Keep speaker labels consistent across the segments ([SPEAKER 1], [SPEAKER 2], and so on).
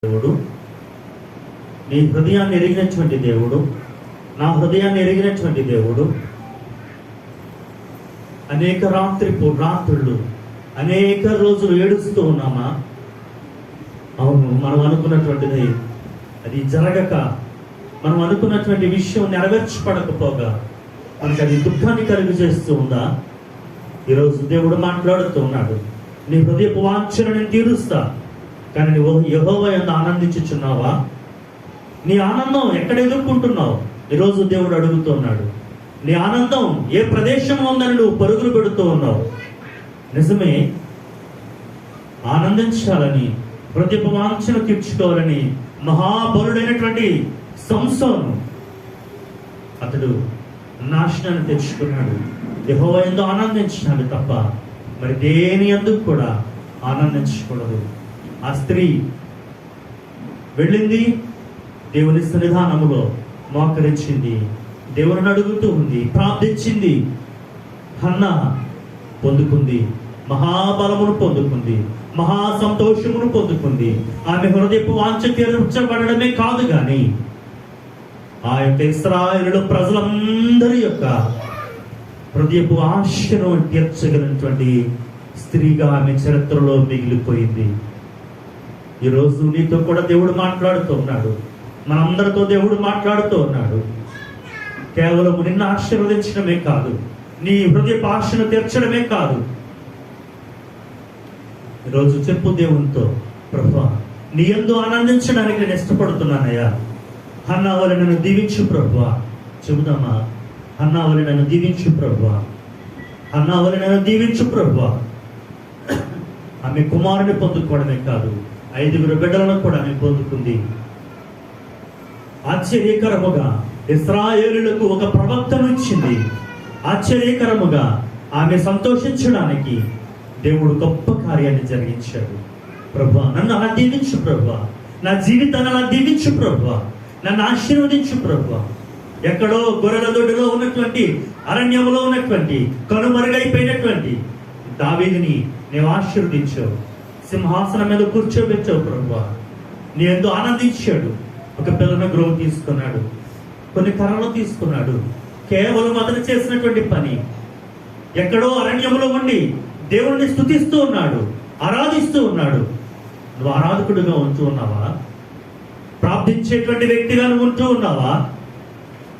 [SPEAKER 1] దేవుడు, నీ హృదయాన్ని ఎరిగినటువంటి దేవుడు, నా హృదయాన్ని ఎరిగినటువంటి దేవుడు. అనేక రాత్రులు అనేక రోజులు ఏడుస్తూ ఉన్నామా? అవును, మనం అనుకున్నటువంటిది అది జరగక, మనం అనుకున్నటువంటి విషయం నెరవేర్చబడకపోగా మనకు అది దుఃఖాన్ని కలుగు చేస్తూ ఉందా? ఈరోజు దేవుడు మాట్లాడుతూ ఉన్నాడు, నీ హృదయపు వాంఛను నేను తీరుస్తా, కానీ నువ్వు యెహోవా యందు ఆనందించుచున్నావా? నీ ఆనందం ఎక్కడ ఎదుర్కొంటున్నావు? ఈరోజు దేవుడు అడుగుతున్నాడు, నీ ఆనందం ఏ ప్రదేశంలో ఉందని నువ్వు పరుగులు పెడుతూ ఉన్నావు. నిజమే, ఆనందించాలని, హృదయపు వాంఛను తీర్చుకోవాలని మహాబలుడైనటువంటి సంసోను అతడు నాశనాన్ని తెచ్చుకున్నాడు. యెహోవా యందు ఆనందించినాడు తప్ప మరి దేని యందు కూడా ఆనందించకూడదు. ఆ స్త్రీ వెళ్ళింది, దేవుని సన్నిధానములో మోకరించింది, దేవుని అడుగుతూ ఉంది, ప్రార్థించింది. హన్నా పొందుకుంది, మహాబలమును పొందుకుంది, మహా సంతోషమును పొందుకుంది. ఆమె హృదయపు వాంఛ తీర్చబడమే కాదు గాని ఆ యొక్క ఇశ్రాయేలు ప్రజలందరి యొక్క హృదయపు ఆశను తీర్చగలిగినటువంటి స్త్రీగా ఆమె చరిత్రలో మిగిలిపోయింది. ఈరోజు నీతో కూడా దేవుడు మాట్లాడుతూ ఉన్నాడు, మనందరితో దేవుడు మాట్లాడుతూ ఉన్నాడు. కేవలం నిన్ను ఆశీర్వదించడమే కాదు, నీ హృదయపు ఆశను తీర్చడమే కాదు. ఈరోజు చెప్పు దేవునితో, ప్రభువా నీ యందు ఆనందించడానికి నేను ఇష్టపడుతున్నానయ్యా. హన్నా వలె నన్ను దీవించు ప్రభువా. చెబుదామా, హన్నా వలె నన్ను దీవించు ప్రభువా, హన్నా వలె నన్ను దీవించు ప్రభువా. ఆమె కుమారుని పొందుకోవడమే కాదు, 5 బిడ్డలను కూడా ఆమె పొందుకుంది. ఆశ్చర్యకరముగా ఇశ్రాయేలులకు ఒక ప్రవక్తను ఇచ్చింది. ఆశ్చర్యకరముగా ఆమె సంతోషించడానికి దేవుడు గొప్ప కార్యాన్ని జరిగించాడు. ప్రభువా నన్ను అలా దీవించు ప్రభువా, నా జీవితాన్ని అలా దీవించు ప్రభువా, నన్ను ఆశీర్వదించు ప్రభువా. ఎక్కడో గొర్రెల దొడ్డిలో ఉన్నటువంటి, అరణ్యంలో ఉన్నటువంటి, కనుమరుగైపోయినటువంటి దావీదుని నీవు ఆశీర్వదించావు, సింహాసనం మీద కూర్చోబెట్టావు ప్రభువా. నీ యందు ఆనందించాడు. ఒక పిల్లను గ్రోవ్ తీసుకున్నాడు, కొన్ని కర్రలు తీసుకున్నాడు. కేవలం అతను చేసినటువంటి పని, ఎక్కడో అరణ్యంలో ఉండి దేవుణ్ణి స్తుతిస్తూ ఉన్నాడు, ఆరాధిస్తూ ఉన్నాడు. నువ్వు ఆరాధకుడిగా ఉంటూ ఉన్నావా? ప్రార్థించేటువంటి వ్యక్తిగా నువ్వు ఉంటూ ఉన్నావా?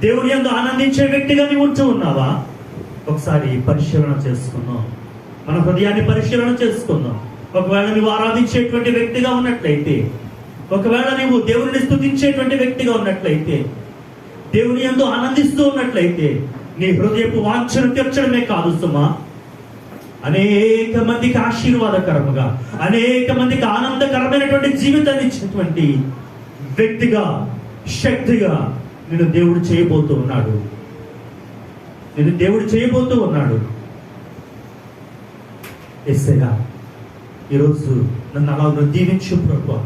[SPEAKER 1] దేవుని యందు ఆనందించే వ్యక్తిగా నువ్వు ఉంటూ ఉన్నావా? ఒకసారి పరిశీలన చేసుకుందాం, మన హృదయాన్ని పరిశీలన చేసుకుందాం. ఒకవేళ నువ్వు ఆరాధించేటువంటి వ్యక్తిగా ఉన్నట్లయితే, ఒకవేళ నువ్వు దేవుని స్తుతించేటువంటి వ్యక్తిగా ఉన్నట్లయితే, దేవుని యందు ఆనందిస్తూ ఉన్నట్లయితే, నీ హృదయపు వాంఛను తీర్చడమే కాదు సుమా, అనేక మందికి ఆశీర్వాదకరముగా, అనేక మందికి ఆనందకరమైనటువంటి జీవితాన్ని ఇచ్చినటువంటి వ్యక్తిగా, శక్తిగా నిన్ను దేవుడు చేయబోతూ ఉన్నాడు. నిన్ను దేవుడు చేయబోతూ ఉన్నాడు. యేసయ్యా ఈరోజు నన్ను అలా దీవించు ప్రభువా.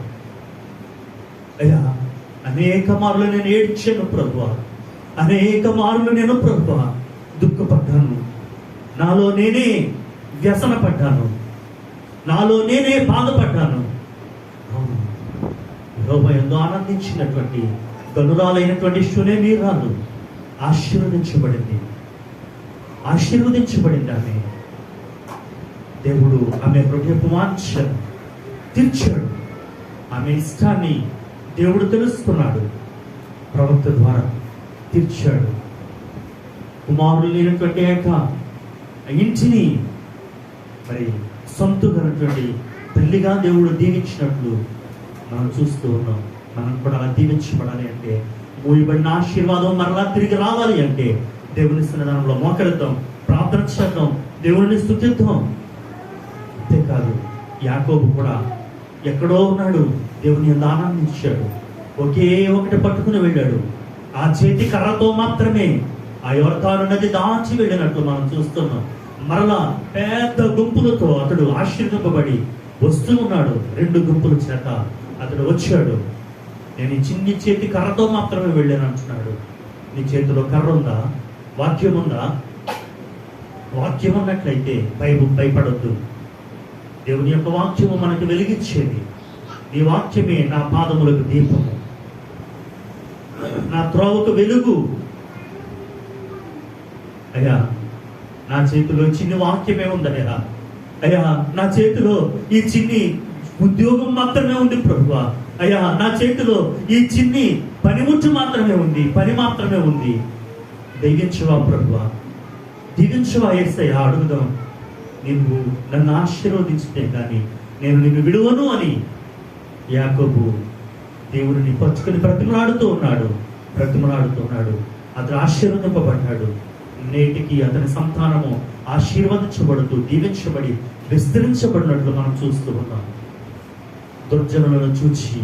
[SPEAKER 1] అయ్యా అనేక మార్లు నేను ఏడ్చాను ప్రభువా, అనేక మార్లు నేను ప్రభువా దుఃఖపడ్డాను, నాలో నేనే వ్యసన పడ్డాను, నాలో నేనే బాధపడ్డాను. అవును, యెహోవా యందు ఆనందించినటువంటి గనురాలైనటువంటి షూనేమీరాలు ఆశీర్వదించబడింది, ఆశీర్వదించబడింది. ఆమె దేవుడు ఆమె హృదయపు వాంఛను తీర్చాడు. ఆమె ఇష్టాన్ని దేవుడు తెలుసుకున్నాడు, ప్రవక్త ద్వారా తీర్చాడు. కుమారులు లేనటువంటి ఇంటిని మరి సొంతమైనటువంటి తల్లిగా దేవుడు దీవించినట్లు మనం చూస్తూ ఉన్నాం. మనం కూడా అలా దీవించబడాలి అంటే, మూయబడిన ఆశీర్వాదం మరలా తిరిగి రావాలి అంటే దేవుని సన్నిధానంలో మోకరిద్దాం, ప్రార్థన చేద్దాం, దేవుడిని స్తుతిద్దాం. అంతేకాదు, యాకోబు కూడా ఎక్కడో ఉన్నాడు, దేవుని యందు ఆనందించాడు. ఒకే ఒకటి పట్టుకుని వెళ్ళాడు, ఆ చేతి కర్రతో మాత్రమే ఆ యొర్దాను నది దాచి వెళ్ళినట్లు మనం చూస్తున్నాం. మరలా పెద్ద గుంపులతో అతడు ఆశీర్వదింపబడి వస్తూ ఉన్నాడు. 2 గుంపుల చేత అతడు వచ్చాడు. నేను ఈ చిన్ని చేతి కర్రతో మాత్రమే వెళ్ళాను అంటున్నాడు. నీ చేతిలో కర్ర ఉందా? వాక్యం ఉందా? వాక్యం ఉన్నట్లయితే భయపడొద్దు. దేవుని యొక్క వాక్యము మనకు వెలిగించేది. నీ వాక్యమే నా పాదములకు దీపము, నా త్రోవకు వెలుగు. అయ్యా, నా చేతిలో చిన్ని వాక్యమే ఉందయ్యా. అయ్యా, నా చేతిలో ఈ చిన్ని ఉద్యోగం మాత్రమే ఉంది ప్రభువా. అయ్యా, నా చేతిలో ఈ చిన్ని పనిముట్టు మాత్రమే ఉంది, పని మాత్రమే ఉంది. దీవించువా ప్రభువా, దీవించువా యేసయ్యా. అడుగుదాం. నువ్వు నన్ను ఆశీర్వదించితే కానీ నేను నిన్ను విడువను అని యాకోబు దేవుడిని పట్టుకుని బ్రతిమలాడుతూ ఉన్నాడు. అతను ఆశీర్వదింపబడ్డాడు. నేటికి అతని సంతానము ఆశీర్వదించబడుతూ దీవించబడి విస్తరించబడినట్లు మనం చూస్తూ ఉన్నాం. దుర్జనులను చూచి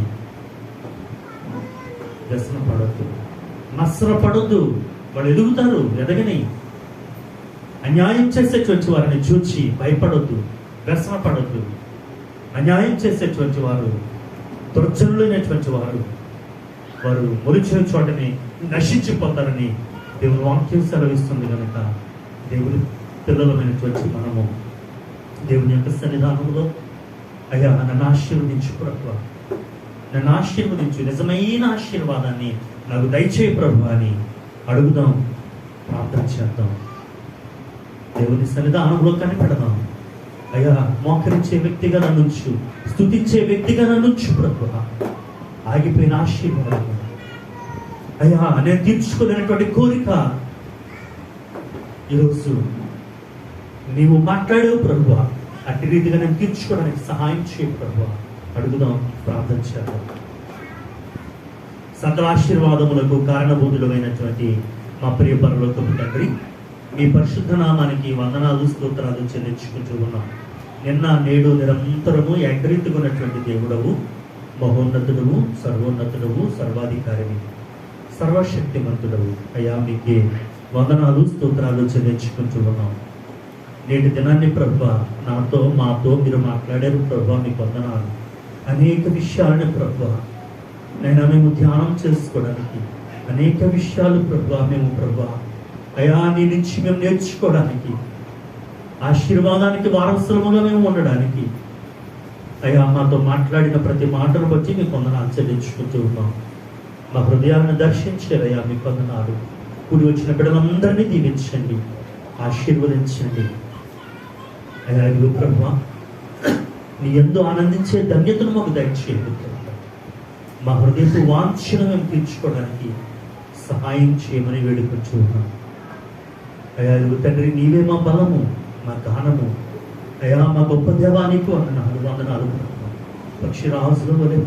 [SPEAKER 1] వ్యసన పడద్దు, నస్రపడద్దు. వాళ్ళు ఎదుగుతారు, ఎదగని. అన్యాయం చేసేటువంటి వారిని చూచి భయపడొద్దు, వ్యసన పడొద్దు. అన్యాయం చేసేటువంటి వారు, దుర్జనులైనటువంటి వారు మొలిచే చోటని నశించిపోతారని దేవుని వాక్యం సెలవిస్తుంది. కనుక దేవుని పిల్లలమైనటువంటి మనము దేవుని యొక్క సన్నిధానంలో అయ్యా నన్ను ఆశీర్వదించు ప్రభువా, నన్ను ఆశీర్వదించు, నిజమైన ఆశీర్వాదాన్ని నాకు దయచేయి ప్రభు అని అడుగుదాం, ప్రార్థన చేద్దాం. దేవుని సన్నిధానంలో కనిపెడదాం. అయ్యా, మోకరించే వ్యక్తిగా నన్నుంచు, స్తుతించే వ్యక్తిగా నన్నుంచు ప్రభువా. ఆగిపోయిన ఆశీర్వాదం అయ్యా, నేను తీర్చుకోలేనటువంటి కోరిక ఈరోజు నీవు మాట్లాడావు ప్రభువా. అట్టి రీతిగా నేను తీర్చుకోవడానికి సహాయం చేయ ప్రభువా. అడుగుదాం, ప్రార్థన చేద్దాం. సకల ఆశీర్వాదములకు కారణభూతులమైనటువంటి మా ప్రియ పరలోకపు తండ్రి, మీ పరిశుద్ధ నామానికి వందనాలు స్తోత్రాలు చెల్లించుకుంటూ ఉన్నాం. నిన్న నేడు నిరంతరము ఏకరీతికున్నటువంటి దేవుడవు, మహోన్నతుడవు, సర్వోన్నతుడవు, సర్వాధికారివి, సర్వశక్తిమంతుడవు. అయ్యా, మీకే వందనాలు స్తోత్రాలు చెల్లించుకుంటూ ఉన్నాం. నేటి దినాన్ని ప్రభువా నాతో మాతో మీరు మాట్లాడారు ప్రభువా, మీకు వందనాలు. అనేక విషయాలను ప్రభువా మేము ధ్యానం చేసుకోవడానికి, అనేక విషయాలు ప్రభువా ప్రభువా అయ్యా నీ నుంచి మేము నేర్చుకోవడానికి, ఆశీర్వాదానికి వారసులముగా మేము ఉండడానికి అయ్యా మాతో మాట్లాడిన ప్రతి మాటను బట్టి మీకు వందనాలు చెల్లించుకుంటూ ఉన్నాం. మా హృదయాలను దర్శించారయ్యా, మీకు వందనాలు. కూడి వచ్చిన బిడ్డలందరినీ దీవించండి, ఆశీర్వదించండి. అయ్యా ఇదిగో ప్రభువా, నీ యందు ఆనందించే ధన్యతను మాకు దయచేయండి. మా హృదయపు వాంఛను మేము తీర్చుకోవడానికి సహాయం చేయమని వేడుకొచ్చు ఉన్నాం. అయ్యా ఇదిగో తండ్రి, నీవే మా బలము, మా గానము. అయ్యా మా గొప్ప దేవానికి వందనాలు. పక్షి రాజుల వలె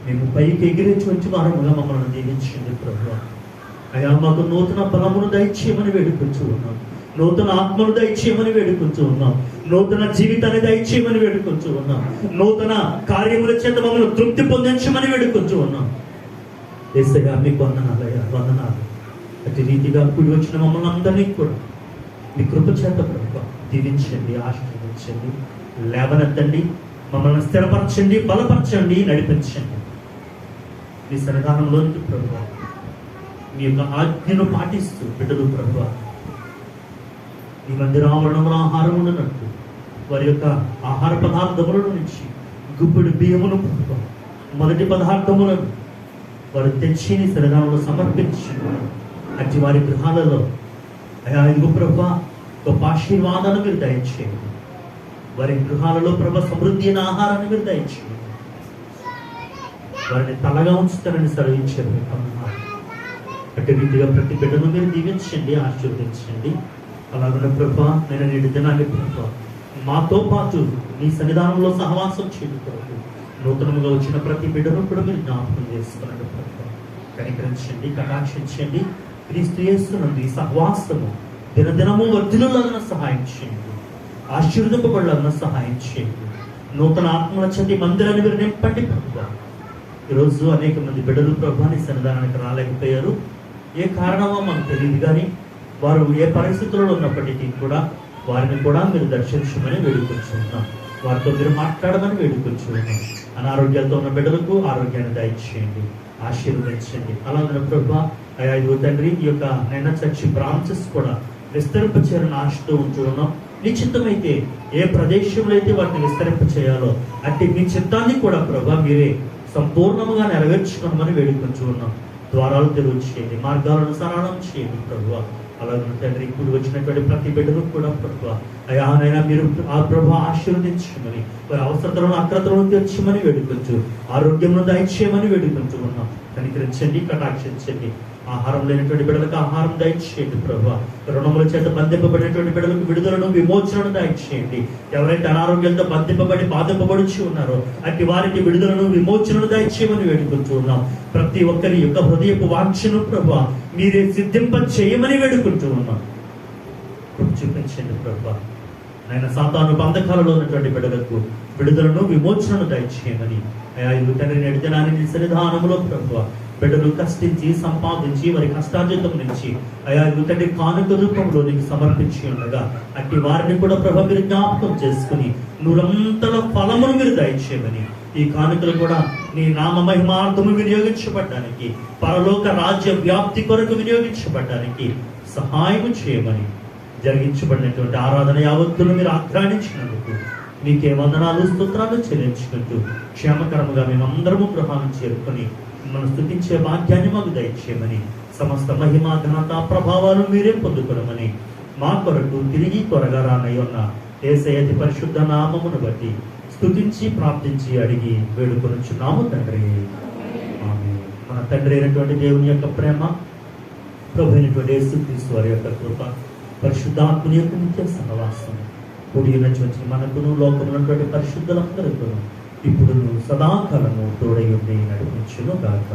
[SPEAKER 1] మేము పైకి ఎగిరేటువంటి వారముగా మమ్మల్ని దీవించండి ప్రభువా. అయ్యా మాకు నూతన బలమును దయచేయమని వేడుకొచ్చు ఉన్నాం, నూతన ఆత్మను దయచేయమని వేడుకొచ్చు ఉన్నాం, నూతన జీవితాన్ని దయచేయమని వేడుకొచ్చు ఉన్నాం, నూతన కార్యముల చేత మమ్మల్ని తృప్తి పొందించమని వేడుకొచ్చు ఉన్నాం. యేసయ్యా మీకు వందనాలు, అయ్యా వందనాలు. అతి రీతిగా కూడి వచ్చిన మమ్మల్ని అందరినీ కూడా మీ కృప చేత ప్రభువా దీవించండి, ఆశీర్వదించండి, లేవనెత్తండి, మమ్మల్ని స్థిరపరచండి, బలపరచండి, నడిపించండి. మీ సన్నిధానంలోనికి ప్రభువా మీ యొక్క ఆజ్ఞను పాటిస్తూ బిడ్డలు ప్రభువా ఈ మందిరావరణంలో ఆహారం ఉండనట్టు వారి యొక్క ఆహార పదార్థముల నుంచి గుప్పిడి బియ్యమును ప్రభువా మొదటి పదార్థములను వారు తెచ్చి నీ సన్నిధానంలో సమర్పించండి. అట్టి వారి గృహాలలో అయా ఇదిగో ప్రభువా గొప్ప ఆశీర్వాదాన్ని మీరు దయచేయండి. వారి గృహాలలో ప్రభు సమృద్ధి అయిన ఆహారాన్ని మీరు దయచేయండి. వారిని తలగా ఉంచుతారని సెలవించారు. అట్టి రీతిగా ప్రతి బిడ్డను మీరు దీవించండి, ఆశీర్వదించండి. అలాగే ప్రభా నేను నేటి దినాన్ని ప్రభా మాతో పాటు నీ సన్నిధానంలో సహవాసం చేయండి ప్రభు. నూతనంగా వచ్చిన ప్రతి బిడ్డను కూడా మీరు జ్ఞాపకం చేసుకున్నాడు ప్రభు. కనికరించండి, కటాక్షించండి. క్రీస్తు యేసునందు ఈ సహవాసము దినదినము వర్ధిల్లులాగా సహాయం చేయండి, ఆశీర్వదింపబడాలన్న సహాయం చేయండి. నూతన ఆత్మల చేతి మందిరాన్ని మీరు నింపండి ప్రభు. ఈరోజు అనేక మంది బిడ్డలు ప్రభు నీ సన్నిధానానికి రాలేకపోయారు. ఏ కారణమో మాకు తెలియదు, కానీ వారు ఏ పరిస్థితుల్లో ఉన్నప్పటికీ కూడా వారిని కూడా మీరు దర్శించమని వేడుకొచ్చున్నాం, వారితో మీరు మాట్లాడమని వేడుకొచ్చున్నాం. అనారోగ్యాలతో ఉన్న బిడ్డలకు ఆరోగ్యాన్ని దయచేయండి, ఆశీర్వదించండి. అలాగే ప్రభు అయ్యా ఇదిగో తండ్రి ఈ యొక్క నిన్న చర్చి బ్రాంచెస్ కూడా విస్తరింపచేయాలని ఆశతో ఉంటూ ఉన్నాం. నీ చిత్తమైతే ఏ ప్రదేశంలో అయితే వాటిని విస్తరింప చేయాలో అంటే మీ చిత్తాన్ని కూడా ప్రభా మీరే సంపూర్ణముగా నెరవేర్చుకోమని వేడుకొంచు ఉన్నాం. ద్వారాలు తెరువు చేయండి, మార్గాలను సరళం చేయండి ప్రభువా. అలాగే తండ్రి ఇప్పుడు వచ్చినటువంటి ప్రతి బిడ్డను కూడా ప్రభువా అయానైనా మీరు ఆ ప్రభు ఆశీర్వదించమని, వారి అవసరతలను అక్రతలను తీర్చమని వేడుకొంచు, ఆరోగ్యమును దయచేయమని వేడుకొంచు ఉన్నాం. కనికరించండి, కటాక్షించండి. ఆహారం లేనటువంటి బిడ్డలకు ఆహారం దయచేయండి ప్రభువా. రుణముల చేత బంధింపబడినటువంటి బిడ్డలకు విడుదలను విమోచనను దయచేయండి. ఎవరైతే అనారోగ్యంతో బంధింపబడి బాధింపబడుచు ఉన్నారో అట్టి వారికి విడుదలను విమోచనను దయచేయమని వేడుకుంటూ ఉన్నాం. ప్రతి ఒక్కరి యొక్క హృదయపు వాంఛను ప్రభువా మీరే సిద్ధింప చేయమని వేడుకుంటూ ఉన్నాం. చూపించండి ప్రభువా. ఆయన సాతాను బంధకాలలో ఉన్నటువంటి బిడ్డలకు విడుదలను విమోచనను దయచేయమని అయా తండ్రి నేటి దినాన్ని సన్నిధానములో ప్రభువా బిడ్డలు కష్టించి సంపాదించి వారి కష్టార్జితం నుంచి అయా తండ్రి కానుక రూపంలో నీకు సమర్పించి ఉండగా అట్టి వారిని కూడా ప్రభు మీరు జ్ఞాపకం చేసుకుని నూరంతల ఫలమును మీరు దయచేయమని, ఈ కానుకలు కూడా నీ నామ మహిమార్థము వినియోగించబడ్డానికి, పరలోక రాజ్య వ్యాప్తి కొరకు వినియోగించబడ్డానికి సహాయం చేయమని, జరిగించబడినటువంటి ఆరాధన యావత్తును మీరు ఆగ్రహించినందుకు మీకే వందనాలు స్తోత్రాలు చెల్లించుకుంటూ క్షేమకరముగా మేమందరము గృహాన్ని చేరుకొని మనం స్తుతించే భాగ్యాన్ని మాకు దయచేయమని, సమస్త మహిమ ఘనత ప్రభావాలు మీరే పొందుకోవమని మా కొరకు తిరిగి త్వరగా రానయ్యున్న యేసయ్య అతి పరిశుద్ధ నామమును బట్టి స్తుతించి ప్రార్థించి అడిగి వేడుకొనుచున్నాము తండ్రి. ఆమేన్. మన తండ్రి అయినటువంటి దేవుని యొక్క ప్రేమ, ప్రభు అయినటువంటి యేసుక్రీస్తు వారి యొక్క కృప, పరిశుద్ధాత్మని యొక్క నిత్య సహవాసం కూడినటువంటి మనకును లోకమున్నటువంటి పరిశుద్ధులందరికీ ఇప్పుడు సదాకాలము తోడై ఉండి నడిపించును గాక.